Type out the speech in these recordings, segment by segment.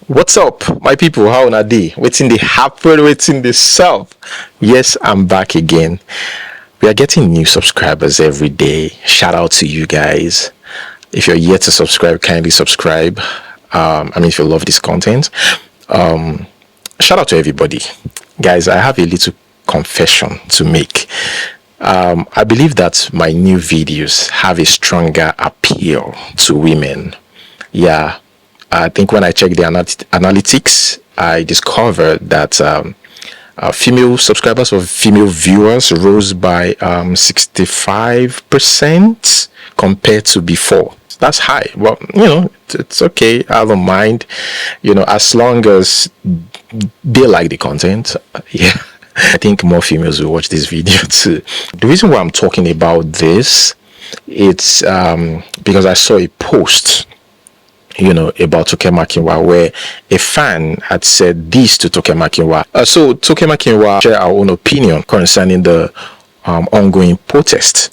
What's up, my people? How na day? Waiting the happen, waiting the self. Yes, I'm back again. We are getting new subscribers every day. Shout out to you guys. If you're yet to subscribe, kindly subscribe. If you love this content, shout out to everybody, guys. I have a little confession to make. I believe that my new videos have a stronger appeal to women. Yeah. I think when I checked the analytics, I discovered that female subscribers or female viewers rose by 65% compared to before. That's high. Well, it's okay. I don't mind. As long as they like the content. Yeah. I think more females will watch this video too. The reason why I'm talking about this, it's because I saw a post about TOKE MAKINWA, where a fan had said this to TOKE MAKINWA. So TOKE MAKINWA shared our own opinion concerning the ongoing protest.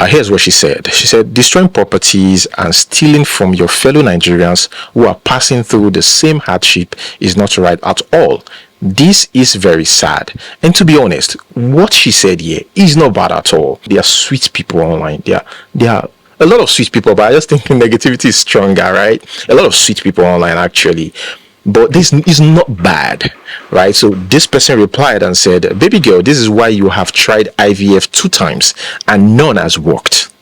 Here's what she said. She said, destroying properties and stealing from your fellow Nigerians who are passing through the same hardship is not right at all. This is very sad. And to be honest, what she said here is not bad at all. They are sweet people online. They are a lot of sweet people, but I just think negativity is stronger, right? A lot of sweet people online, actually. But this is not bad, right? So this person replied and said, baby girl, this is why you have tried IVF 2 times and none has worked.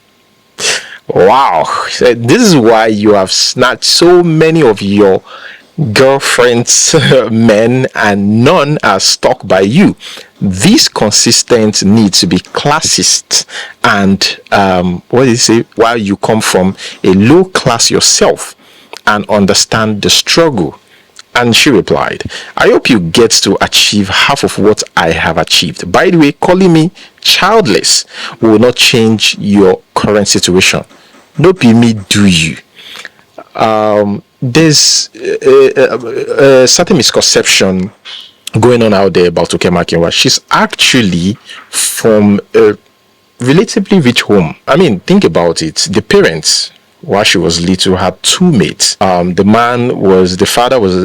Wow. This is why you have snatched so many of your girlfriends, men, and none are stuck by you. This consistent need to be classist and what did he say? While you come from a low class yourself and understand the struggle. And she replied, I hope you get to achieve half of what I have achieved. By the way, calling me childless will not change your current situation. No be me do you. There's a certain misconception going on out there about TOKE MAKINWA. She's actually from a relatively rich home. I mean, think about it. The parents, while she was little, had 2 mates. The father was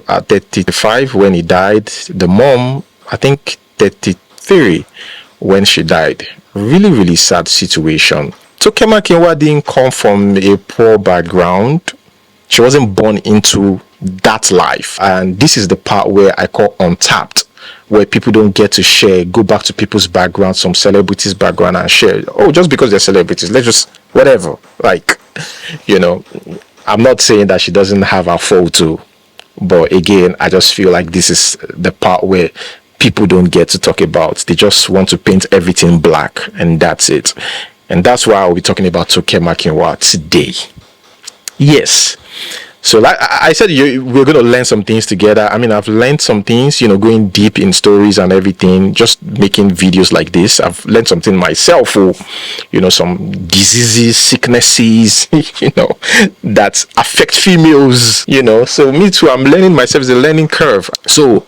at 35 when he died. The mom, I think 33 when she died. Really, really sad situation. TOKE MAKINWA didn't come from a poor background. She wasn't born into that life. And this is the part where I call untapped, where people don't get to share, go back to people's background, some celebrities' background, and share. Oh, just because they're celebrities, let's just whatever. I'm not saying that she doesn't have a photo, but again, I just feel like this is the part where people don't get to talk about. They just want to paint everything black, and that's it. And that's why I'll be talking about TOKE MAKINWA today. Yes. So like I said, we're going to learn some things together. I mean, I've learned some things, going deep in stories and everything, just making videos like this. I've learned something myself, some diseases, sicknesses, that affect females, So me too, I'm learning myself. It's a learning curve. So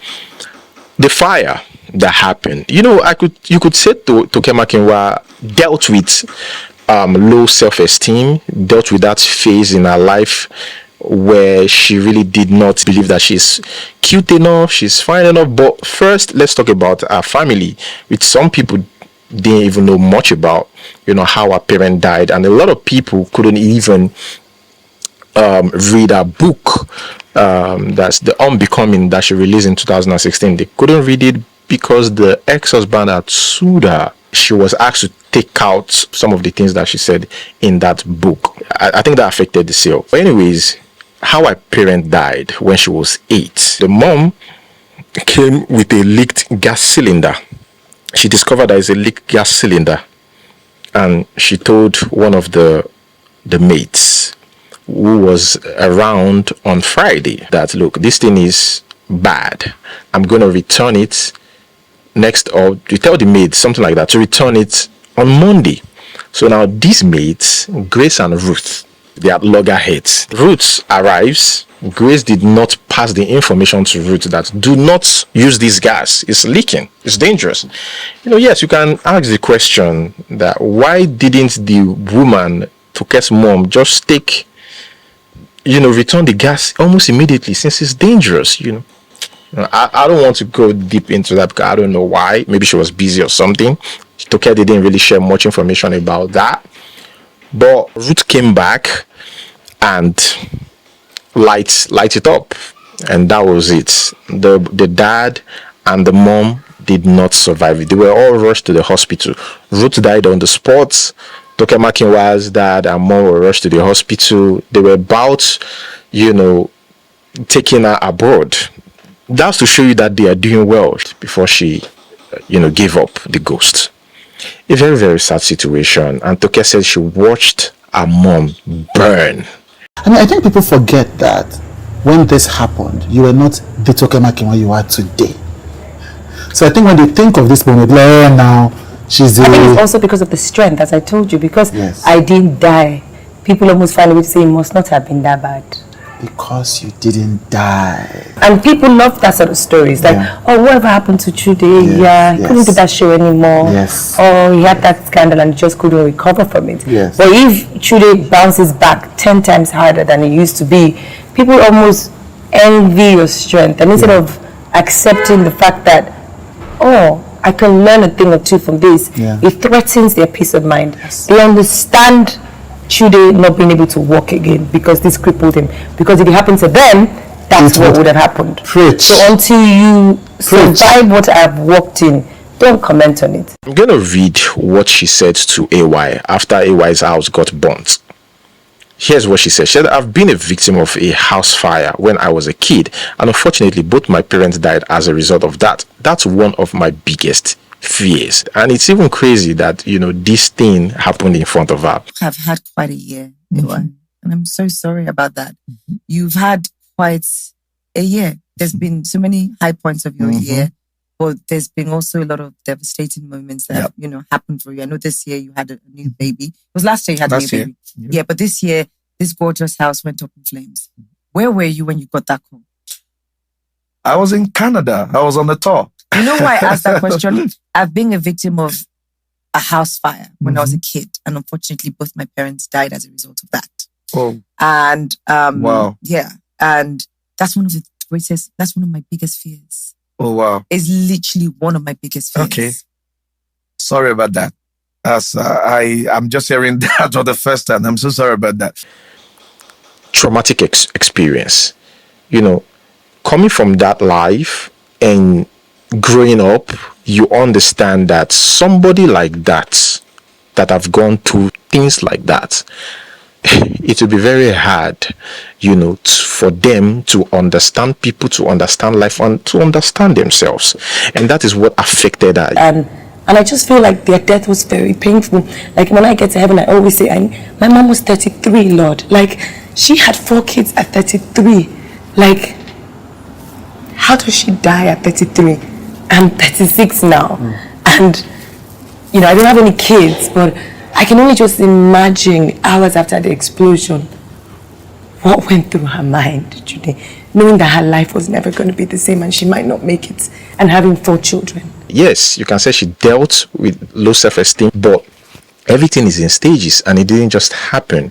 the fire that happened, you could say TOKE MAKINWA dealt with low self-esteem, dealt with that phase in her life where she really did not believe that she's cute enough, she's fine enough. But first, let's talk about her family, which some people didn't even know much about, how her parent died. And a lot of people couldn't even read her book, that's The Unbecoming, that she released in 2016. They couldn't read it because the ex-husband had sued her. She was asked to take out some of the things that she said in that book. I think that affected the sale. But anyways, how her parent died when she was 8. The mom came with a leaked gas cylinder. She discovered there is a leaked gas cylinder, and she told one of the mates who was around on Friday that, look, this thing is bad. I'm going to return it next, or you tell the maid something like that to return it on Monday. So now these maids, Grace and Ruth, they are loggerheads. Ruth arrives. Grace did not pass the information to Ruth that do not use this gas. It's leaking. It's dangerous. Yes, you can ask the question that why didn't the woman, TOKE's mom, just take return the gas almost immediately since it's dangerous, I don't want to go deep into that because I don't know why. Maybe she was busy or something. TOKE didn't really share much information about that. But Ruth came back and light it up. And that was it. The dad and the mom did not survive it. They were all rushed to the hospital. Ruth died on the spot. TOKE MAKINWA's dad and mom were rushed to the hospital. They were about, taking her abroad. That's to show you that they are doing well before she, gave up the ghost. A very, very sad situation. And TOKE said she watched her mom burn. I think people forget that when this happened, you were not the TOKE MAKINWA you are today. So I think when they think of this moment, like, oh, now she's I think it's also because of the strength, as I told you, because I didn't die. People almost find a way to say it must not have been that bad. Because you didn't die. And people love that sort of stories. Like, oh, whatever happened to Chude? He couldn't do that show anymore. Oh, he had that scandal and just couldn't recover from it. But if Chude bounces back 10 times harder than it used to be, people almost envy your strength. And instead of accepting the fact that, oh, I can learn a thing or two from this, it threatens their peace of mind. They understand Chude not being able to walk again because this crippled him. Because if it happened to them, that's what would have happened. So until you survive what I've walked in, don't comment on it. I'm going to read what she said to AY after AY's house got burnt. Here's what she said. She said, I've been a victim of a house fire when I was a kid, and unfortunately both my parents died as a result of that. That's one of my biggest fears. And it's even crazy that, this thing happened in front of her. I've had quite a year, and I'm so sorry about that. You've had quite a year. There's been so many high points of your year, but there's been also a lot of devastating moments that, happened for you. I know this year you had a new baby. It was last year you had a new baby. Yeah, but this year, this gorgeous house went up in flames. Where were you when you got that call? I was in Canada. I was on the tour. You know why I asked that question? I've been a victim of a house fire when I was a kid. And unfortunately, both my parents died as a result of that. Oh. And, wow. Yeah. And that's one of my biggest fears. Oh, wow. It's literally one of my biggest fears. Okay. Sorry about that. As I'm just hearing that for the first time. I'm so sorry about that. Traumatic experience. Coming from that life and growing up, you understand that somebody like that have gone through things like that, it will be very hard, for them to understand people, to understand life, and to understand themselves. And that is what affected her. And I just feel like their death was very painful. Like when I get to heaven, I always say, my mom was 33, Lord. Like she had 4 kids at 33. Like, how does she die at 33? I'm 36 now. And, I don't have any kids, but I can only just imagine hours after the explosion, what went through her mind today, knowing that her life was never going to be the same and she might not make it, and having 4 children. Yes, you can say she dealt with low self-esteem, but everything is in stages and it didn't just happen.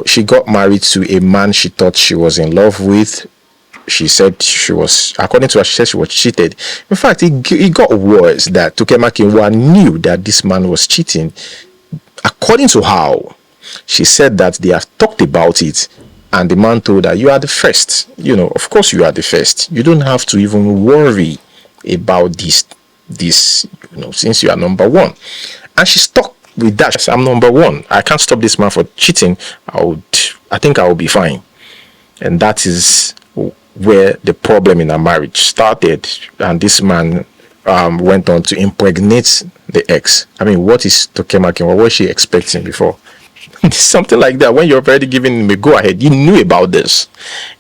She got married to a man she thought she was in love with. She said according to her, she said she was cheated. In fact, it got worse that TOKE MAKINWA knew that this man was cheating. According to her, she said that they have talked about it, and the man told her, you are the first. Of course you are the first. You don't have to even worry about this, since you are number one. And she stuck with that. She said, I'm number one. I can't stop this man for cheating. I think I will be fine. And that is where the problem in her marriage started. And this man went on to impregnate the ex. What is TOKE MAKINWA? What was she expecting before? Something like that. When you're already giving him a go ahead, you knew about this,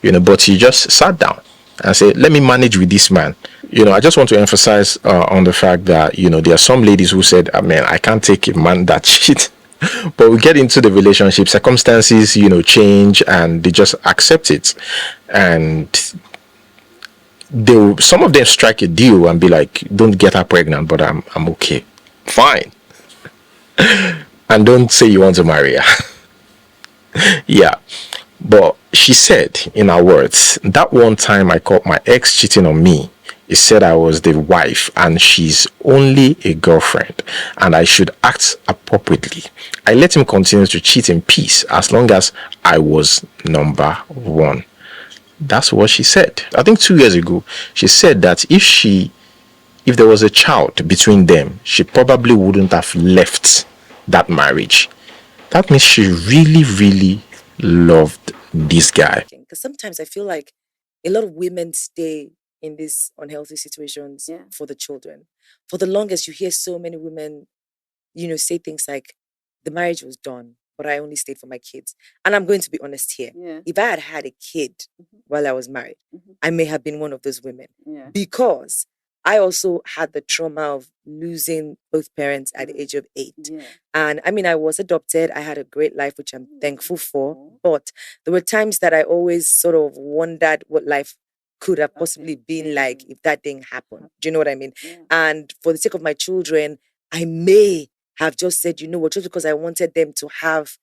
but he just sat down and said, let me manage with this man. I just want to emphasize on the fact that, there are some ladies who said, I can't take a man that cheats. But we get into the relationship, circumstances, change, and they just accept it. And some of them strike a deal and be like, don't get her pregnant, but I'm okay. Fine. And don't say you want to marry her. Yeah. But she said, in her words, that one time I caught my ex cheating on me, he said I was the wife and she's only a girlfriend and I should act appropriately. I let him continue to cheat in peace as long as I was number one. That's what she said. I think 2 years ago, she said that if there was a child between them, she probably wouldn't have left that marriage. That means she really, really loved this guy. Because sometimes I feel like a lot of women stay in these unhealthy situations for the children. For the longest, you hear so many women, say things like, the marriage was done, but I only stayed for my kids. And I'm going to be honest here. Yeah. If I had a kid while I was married, I may have been one of those women. Yeah. Because I also had the trauma of losing both parents at the age of 8. Yeah. And I mean, I was adopted. I had a great life, which I'm thankful for. But there were times that I always sort of wondered what life could have possibly been like if that didn't happen. Do you know what I mean? Yeah. And for the sake of my children, I may have just said, just because I wanted them to have,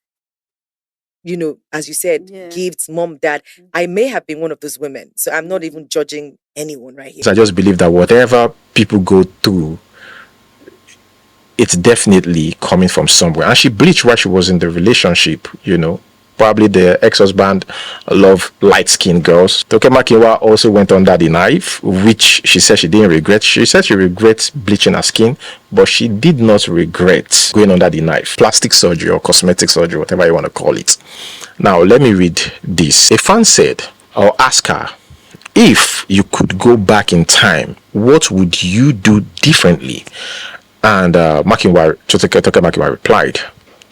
as you said, gifts, mom, dad, I may have been one of those women. So I'm not even judging anyone right here. I just believe that whatever people go through, it's definitely coming from somewhere. And she bleached while she was in the relationship, Probably the ex-husband loved light-skinned girls. TOKE MAKINWA also went under the knife, which she said she didn't regret. She said she regrets bleaching her skin, but she did not regret going under the knife. Plastic surgery or cosmetic surgery, whatever you want to call it. Now, let me read this. A fan said, or asked her, if you could go back in time, what would you do differently? And TOKE MAKINWA replied,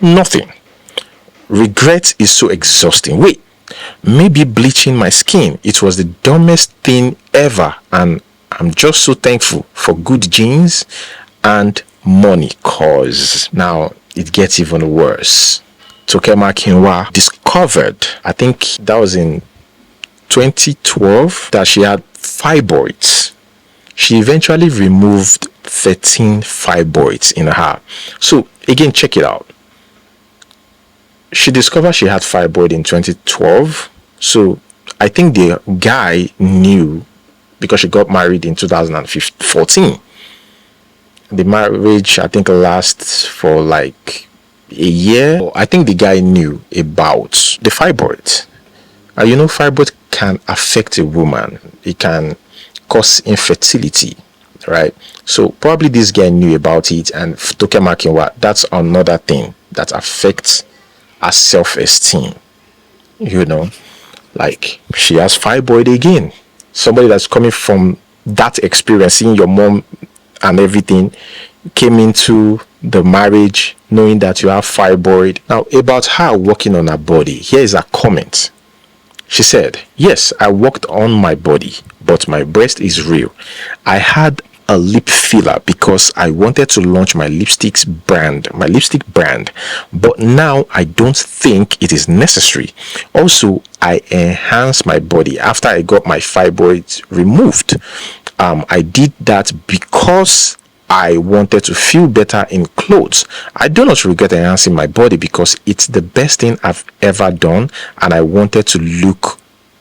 nothing. Regret is so exhausting. Wait, maybe bleaching my skin. It was the dumbest thing ever. And I'm just so thankful for good genes and money. Cause now it gets even worse. TOKE MAKINWA discovered, I think that was in 2012, that she had fibroids. She eventually removed 13 fibroids in her. So again, check it out. She discovered she had fibroid in 2012. So I think the guy knew because she got married in 2014. The marriage, I think, lasts for like a year. I think the guy knew about the fibroid. Fibroid can affect a woman. It can cause infertility, right? So probably this guy knew about it, and TOKE MAKINWA, that's another thing that affects her self-esteem. Like she has fibroid again. Somebody that's coming from that experience, seeing your mom and everything, came into the marriage knowing that you have fibroid. Now, about her working on her body, here is a comment. She said, yes, I worked on my body, but my breast is real. I had a lip filler because I wanted to launch my lipstick brand, but now I don't think it is necessary. Also, I enhanced my body after I got my fibroids removed. I did that because I wanted to feel better in clothes. I do not regret enhancing my body because it's the best thing I've ever done, and I wanted to look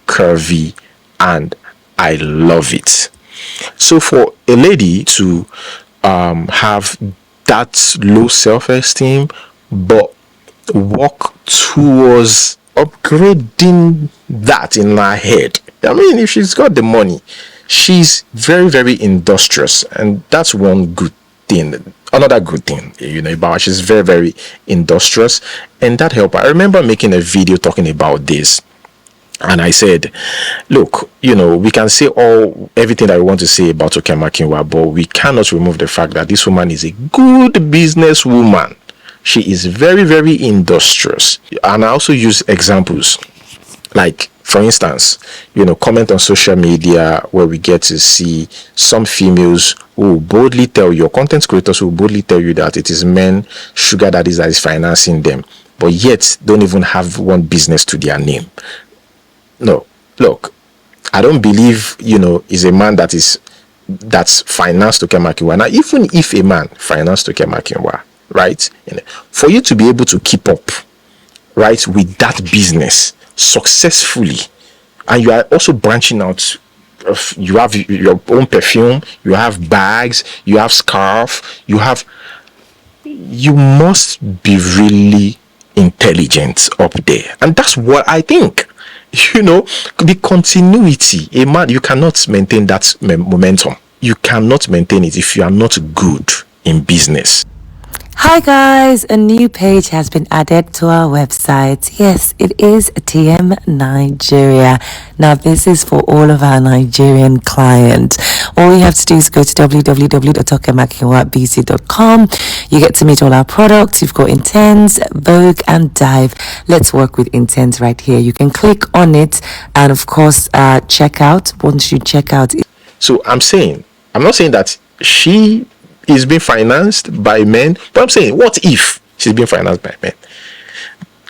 curvy, and I love it. So for a lady to have that low self-esteem but work towards upgrading that in her head, I mean, if she's got the money, she's very, very industrious, and that's one good thing. Another good thing, about her, she's very, very industrious, and that helped her. I remember making a video talking about this. And I said, look, we can say everything that we want to say about TOKE MAKINWA, but we cannot remove the fact that this woman is a good businesswoman. She is very, very industrious. And I also use examples like, for instance, comment on social media where we get to see some females who boldly tell you, content creators who boldly tell you that it is men, sugar daddies that is financing them, but yet don't even have one business to their name. No, look, I don't believe, is a man that's financed TOKE MAKINWA. Now, even if a man financed TOKE MAKINWA, right, for you to be able to keep up, right, with that business, successfully, and you are also branching out. You have your own perfume, you have bags, you have scarf, you must be really intelligent up there. And that's what I think. The continuity, a man, you cannot maintain that momentum. You cannot maintain it if you are not good in business. Hi guys, a new page has been added to our website. Yes, it is TM Nigeria. Now this is for all of our Nigerian clients. All you have to do is go to www.tokemakinwabc.com. You get to meet all our products. You've got Intense, Vogue and Dive. Let's work with Intense right here. You can click on it and of course check out. Once you check out. So I'm not saying that she is being financed by men, but I'm saying, what if she's being financed by men?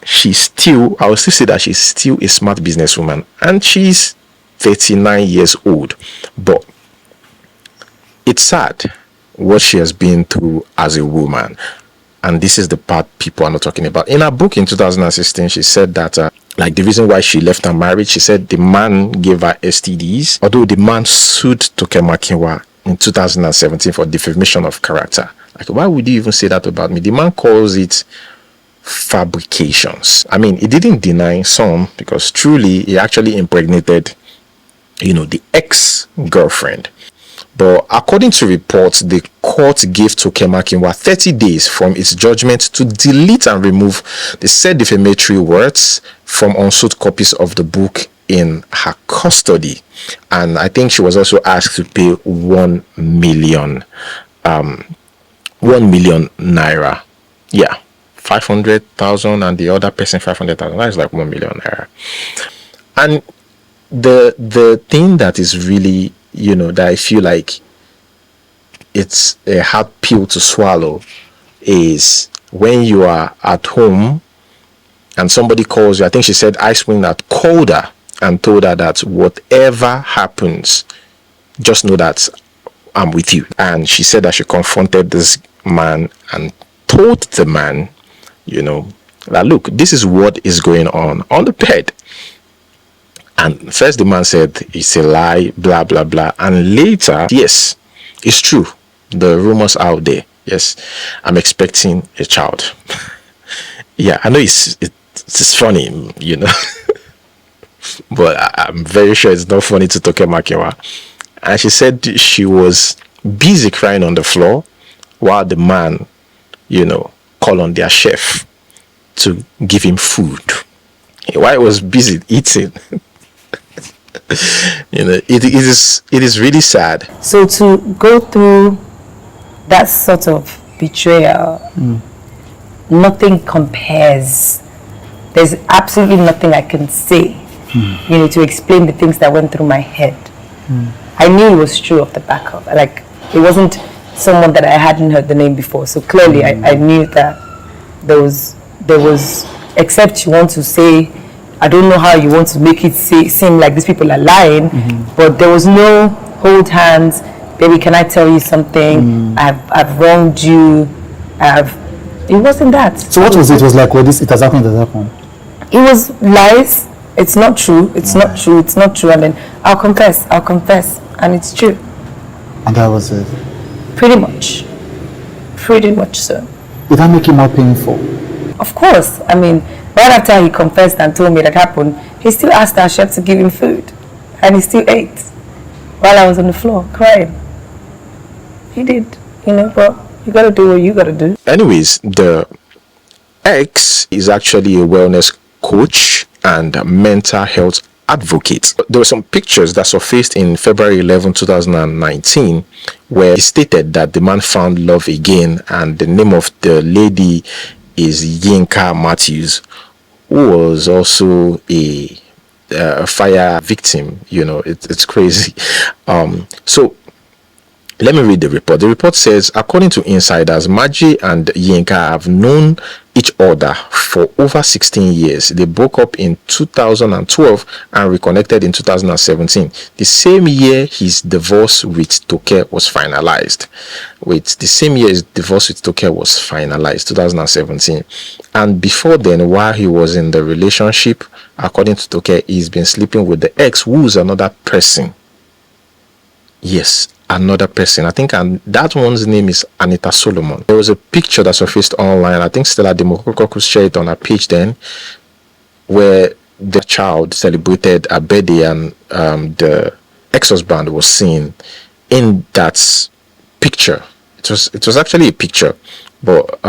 I will still say that she's still a smart businesswoman, and she's 39 years old. But it's sad what she has been through as a woman, and this is the part people are not talking about. In her book in 2016, she said that the reason why she left her marriage, she said the man gave her STDs, although the man sued TOKE MAKINWA in 2017 for defamation of character. Why would you even say that about me? The man calls it fabrications. I mean, he didn't deny some, because truly he actually impregnated, the ex-girlfriend. But according to reports, the court gave TOKE MAKINWA 30 days from its judgment to delete and remove the said defamatory words from unsold copies of the book in her custody. And I think she was also asked to pay 1 million naira. Yeah, 500,000, and the other person 500,000. That is like 1 million naira. And the thing that is really, that I feel like it's a hard pill to swallow is when you are at home and somebody calls you. I think she said Icewind had called her and told her that whatever happens, just know that I'm with you. And she said that she confronted this man and told the man, that look, this is what is going on the bed. And first the man said it's a lie, blah blah blah, and later, yes, it's true, the rumors out there, yes, I'm expecting a child. Yeah, I know it's funny, but I'm very sure it's not funny to TOKE MAKINWA. And she said she was busy crying on the floor while the man, called on their chef to give him food while he was busy eating. It is really sad. So to go through that sort of betrayal, nothing compares. There's absolutely nothing I can say, to explain the things that went through my head. I knew it was true off the back of, it wasn't someone that I hadn't heard the name before. So clearly I knew that there was, except you want to say, I don't know how you want to make it seem like these people are lying, but there was no hold hands, baby, can I tell you something? I've wronged you. It wasn't that. So what was it? It was like, it has happened, It was lies. It's not true. It's not true. It's not true. And then I'll confess. And it's true. And that was it? Pretty much so. Did that make it more painful? Of course. I mean, right after he confessed and told me that happened, he still asked our chef to give him food. And he still ate while I was on the floor crying. He did, but you gotta do what you gotta do. Anyways, the ex is actually a wellness coach and a mental health advocate. There were some pictures that surfaced in February 11, 2019, where he stated that the man found love again, and the name of the lady is Yinka Matthews, who was also a fire victim. It's crazy. So Let me read the report. The report says, according to insiders, Margie and Yinka have known each other for over 16 years. They broke up in 2012 and reconnected in 2017. The same year his divorce with TOKE was finalized. The same year his divorce with TOKE was finalized, 2017. And before then, while he was in the relationship, according to TOKE, he's been sleeping with the ex, who's another person. Yes, another person. I think that one's name is Anita Solomon. There was a picture that surfaced online. I think Stella Demokoko shared it on her page then, where the child celebrated a birthday and the ex-husband was seen in that picture. It was actually a picture, but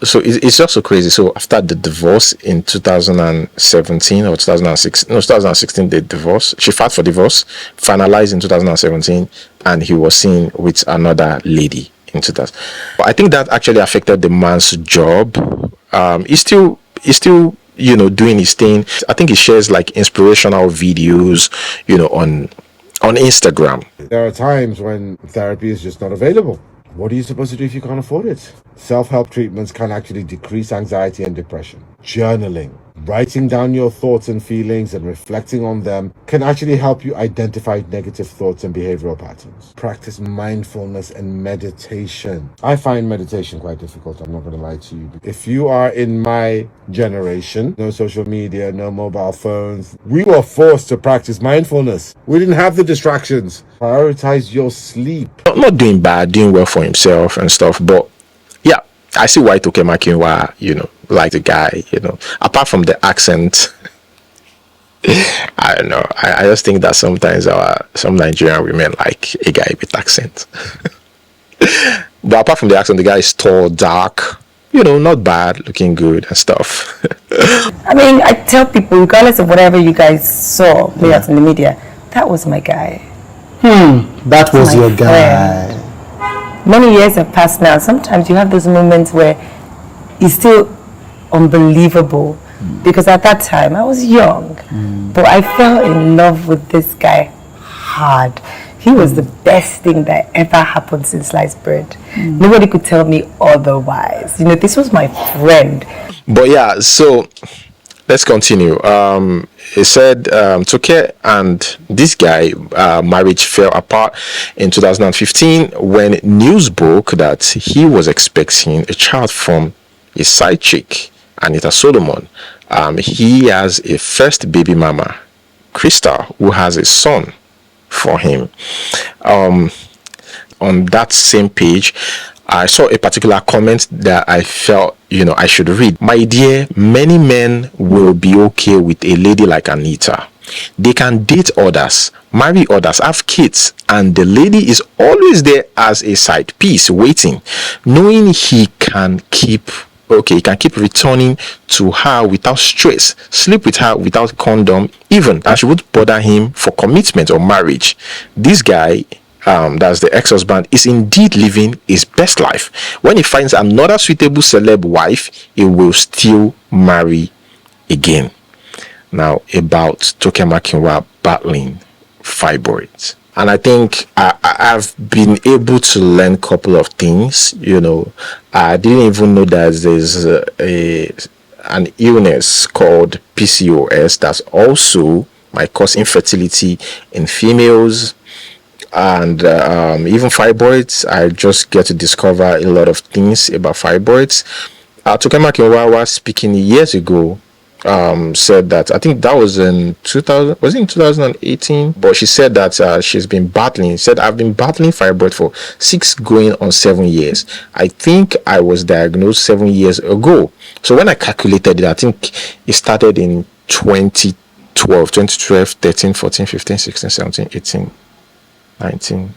so it's also crazy. So after the divorce in 2017 or 2016, the divorce, she filed for divorce, finalized in 2017, and he was seen with another lady in 2000. But I think that actually affected the man's job. He's still doing his thing. I think he shares like inspirational videos, on Instagram. There are times when therapy is just not available. What are you supposed to do if you can't afford it? Self-help treatments can actually decrease anxiety and depression. Journaling, writing down your thoughts and feelings and reflecting on them can actually help you identify negative thoughts and behavioral patterns. Practice mindfulness and meditation. I find meditation quite difficult, I'm not going to lie to you. If you are in my generation, no social media, no mobile phones, we were forced to practice mindfulness. We didn't have the distractions. Prioritize your sleep. Not doing bad, doing well for himself and stuff, but yeah, I see why TOKE MAKINWA, like the guy, apart from the accent. I don't know. I just think that sometimes some Nigerian women like a guy with accent. But apart from the accent, the guy is tall, dark, not bad, looking good and stuff. I mean, I tell people, regardless of whatever you guys saw play out in the media, that was my guy. That was your guy. Many years have passed now. Sometimes you have those moments where it's still unbelievable, because at that time I was young, but I fell in love with this guy hard. He was the best thing that ever happened since sliced bread. Nobody could tell me otherwise. This was my friend. But yeah, so let's continue. He said TOKE and this guy marriage fell apart in 2015 when news broke that he was expecting a child from his side chick, Anita Solomon. He has a first baby mama, Crystal, who has a son for him. On that same page, I saw a particular comment that I felt, I should read. My dear, many men will be okay with a lady like Anita. They can date others, marry others, have kids, and the lady is always there as a side piece, waiting, knowing he can keep returning to her without stress, sleep with her without condom, even as she would bother him for commitment or marriage. This guy, that's the ex-husband, is indeed living his best life. When he finds another suitable celeb wife, he will still marry again. Now, about TOKE MAKINWA battling fibroids. And I think I've been able to learn a couple of things. I didn't even know that there's an illness called PCOS that's also might cause infertility in females. And even fibroids. I just get to discover a lot of things about fibroids. TOKE MAKINWA was speaking years ago, said that, I think that was in 2018, but she said that she's been battling. Said, I've been battling fibroid for 6 going on 7 years. I think I was diagnosed 7 years ago. So when I calculated it, I think it started in 2012, 13, 14, 15, 16, 17, 18, 19.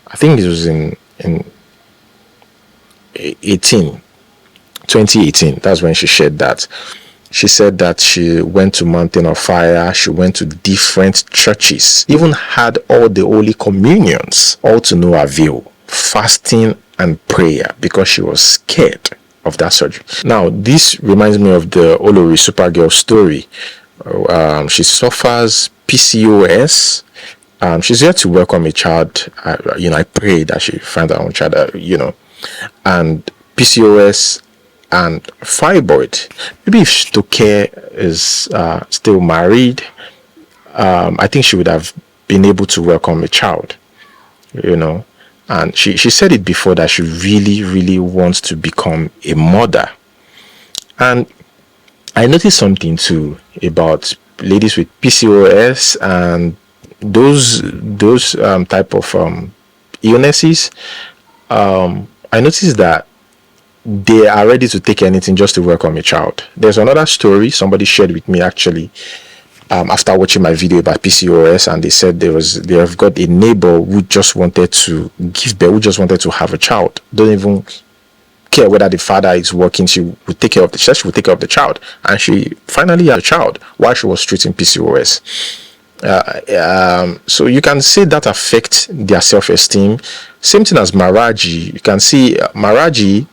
I think it was in 2018. That's when she shared that. She said that she went to Mountain of Fire, she went to different churches, even had all the Holy Communions, all to no avail, fasting and prayer, because she was scared of that surgery. Now, this reminds me of the Olori Supergirl story. She suffers PCOS, She's here to welcome a child. I pray that she finds her own child. And PCOS and fibroid. Maybe if TOKE is still married, I think she would have been able to welcome a child. And she said it before that she really, really wants to become a mother. And I noticed something too about ladies with PCOS and those type of illnesses. I noticed that they are ready to take anything just to welcome a child. There's another story somebody shared with me actually, after watching my video about PCOS, and they said they have got a neighbor who just wanted to give birth, who just wanted to have a child. Don't even care whether the father is working. She would take care of the child, and she finally had a child while she was treating PCOS. So you can say that affects their self-esteem. Same thing as Maraji. You can see Maraji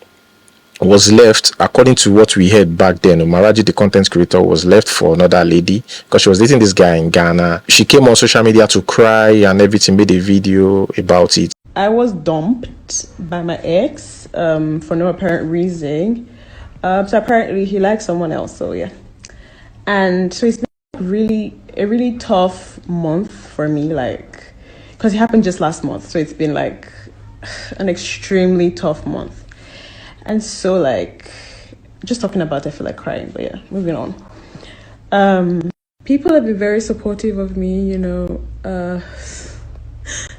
was left, according to what we heard back then. Maraji, the content creator, was left for another lady because she was dating this guy in Ghana. She came on social media to cry and everything, made a video about it. I was dumped by my ex for no apparent reason. So apparently he liked someone else. So yeah, and so it's been a really tough month for me, like, because it happened just last month. So it's been like an extremely tough month. And so, like, just talking about it, I feel like crying. But yeah, moving on. People have been very supportive of me,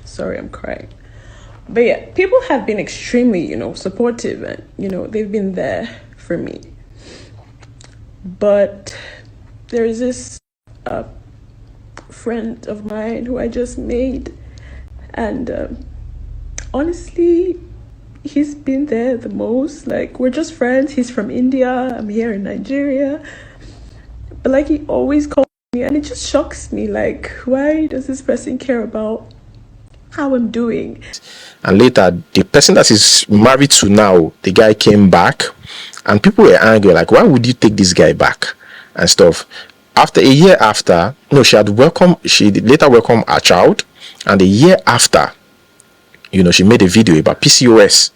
sorry, I'm crying. But yeah, people have been extremely, supportive, and, they've been there for me. But there is this friend of mine who I just made. And honestly, he's been there the most. Like, we're just friends. He's from India. I'm here in Nigeria. But like, he always calls me, and it just shocks me. Like, why does this person care about how I'm doing? And later, the person that is married to now, the guy came back, and people were angry. Like, why would you take this guy back and stuff? After a year after, she later welcomed her child, and a year after, she made a video about PCOS.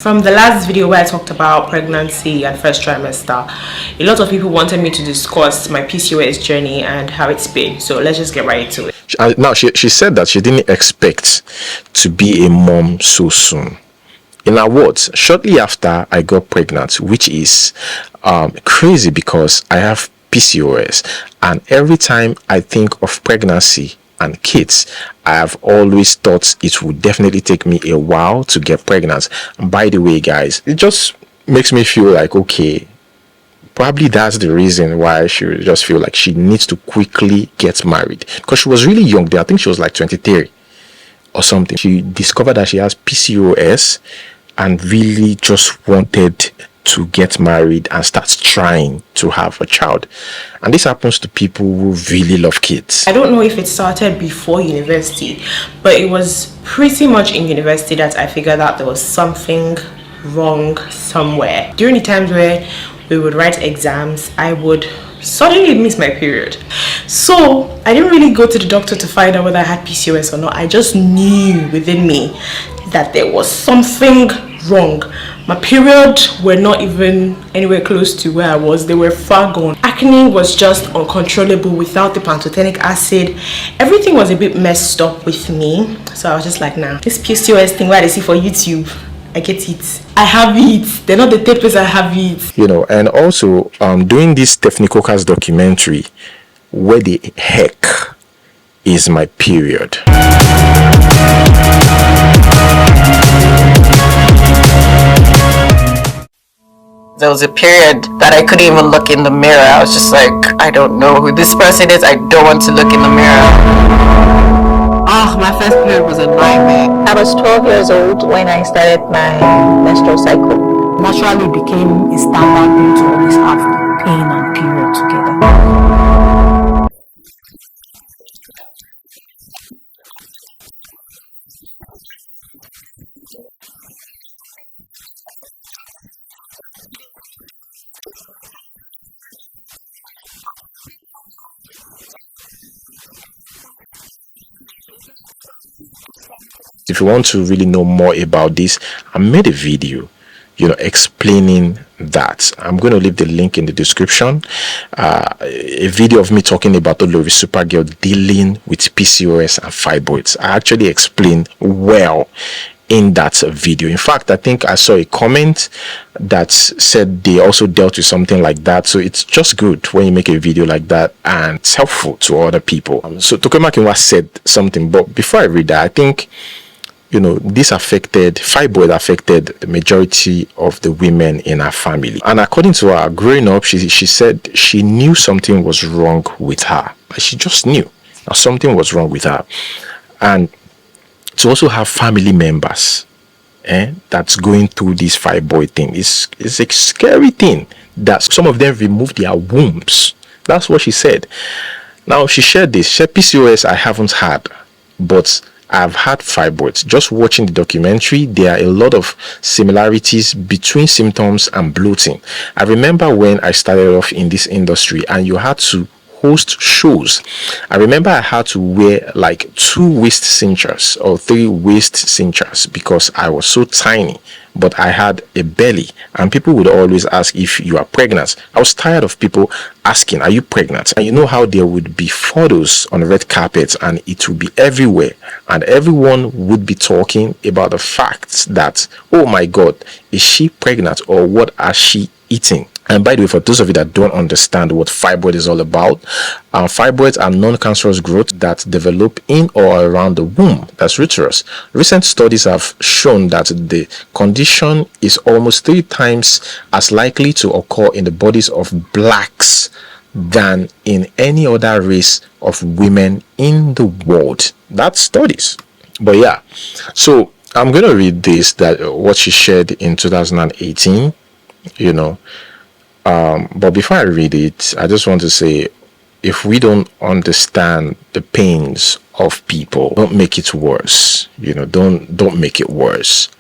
From the last video where I talked about pregnancy and first trimester, a lot of people wanted me to discuss my PCOS journey and how it's been. So let's just get right into it. Now, she said that she didn't expect to be a mom so soon. In her words, shortly after I got pregnant, which is crazy because I have PCOS, and every time I think of pregnancy and kids, I have always thought it would definitely take me a while to get pregnant. And by the way, guys, it just makes me feel like, okay, probably that's the reason why she just feel like she needs to quickly get married, because she was really young then. I think she was like 23 or something. She discovered that she has PCOS and really just wanted to get married and start trying to have a child. And this happens to people who really love kids. I don't know if it started before university, but it was pretty much in university that I figured out there was something wrong somewhere. During the times where we would write exams, I would suddenly miss my period. So I didn't really go to the doctor to find out whether I had PCOS or not. I just knew within me that there was something wrong. My periods were not even anywhere close to where I was. They were far gone. Acne was just uncontrollable without the pantothenic acid. Everything was a bit messed up with me. So I was just like, nah, this PCOS thing where they see for YouTube, I get it. I have it. They're not the tapers, I have it. And also doing this Stephnikokas documentary, where the heck is my period? There was a period that I couldn't even look in the mirror. I was just like, I don't know who this person is. I don't want to look in the mirror. Oh, my first period was a nightmare. I was 12 years old when I started my menstrual cycle. Naturally became a standard thing to always have pain and period together. If you want to really know more about this, I made a video, explaining that. I'm going to leave the link in the description. A video of me talking about Olori Supergirl dealing with PCOS and fibroids. I actually explained well in that video. In fact, I think I saw a comment that said they also dealt with something like that. So it's just good when you make a video like that and it's helpful to other people. So TOKE MAKINWA said something, but before I read that, I think this fibroid affected the majority of the women in her family. And according to her, growing up, she said she knew something was wrong with her. She just knew that something was wrong with her. And to also have family members that's going through this fibroid thing is a scary thing, that some of them removed their wombs. That's what she said. Now, she shared this. She said, PCOS I haven't had, but I've had fibroids. Just watching the documentary, there are a lot of similarities between symptoms and bloating. I remember when I started off in this industry and you had to host shows. I remember I had to wear like 2 waist cinchers or 3 waist cinchers because I was so tiny, but I had a belly and people would always ask if you are pregnant. I was tired of people asking, are you pregnant? And you know how there would be photos on red carpet and it would be everywhere and everyone would be talking about the facts that, oh my God, is she pregnant or what are she eating? And by the way, for those of you that don't understand what fibroid is all about, fibroids are non-cancerous growth that develop in or around the womb, that's uterus. Recent studies have shown that the condition is almost 3 times as likely to occur in the bodies of blacks than in any other race of women in the world. That's studies. But yeah, so I'm going to read this, that what she shared in 2018, but before I read it, I just want to say, if we don't understand the pains of people, don't make it worse. Don't make it worse.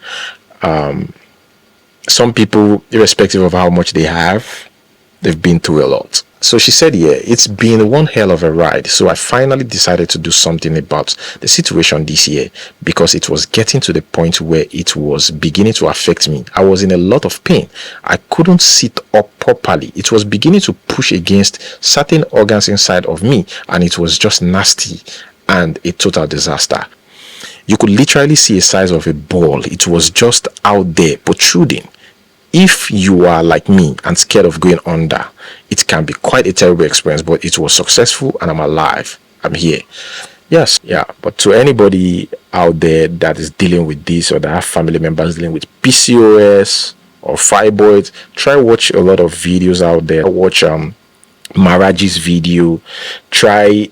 Some people, irrespective of how much they have, they've been through a lot. So she said, yeah, it's been one hell of a ride. So I finally decided to do something about the situation this year because it was getting to the point where it was beginning to affect me. I was in a lot of pain. I couldn't sit up properly. It was beginning to push against certain organs inside of me, and it was just nasty and a total disaster. You could literally see the size of a ball. It was just out there protruding. If you are like me and scared of going under, it can be quite a terrible experience, but it was successful and I'm alive. I'm here. Yes, yeah. But to anybody out there that is dealing with this or that have family members dealing with PCOS or fibroids, try watch a lot of videos out there. Watch Maraji's video. Try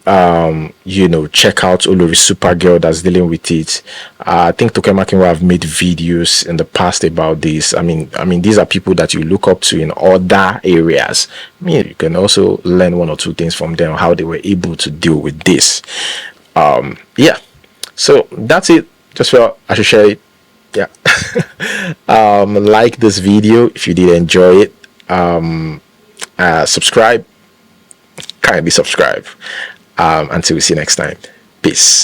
check out Olori Supergirl that's dealing with it. I think TOKE MAKINWA have made videos in the past about this. I mean these are people that you look up to in other areas. You can also learn 1 or 2 things from them, how they were able to deal with this. Yeah, so that's it. Just felt I should share it. Yeah. Like this video if you did enjoy it. Subscribe, kindly subscribe. Until we see you next time. Peace.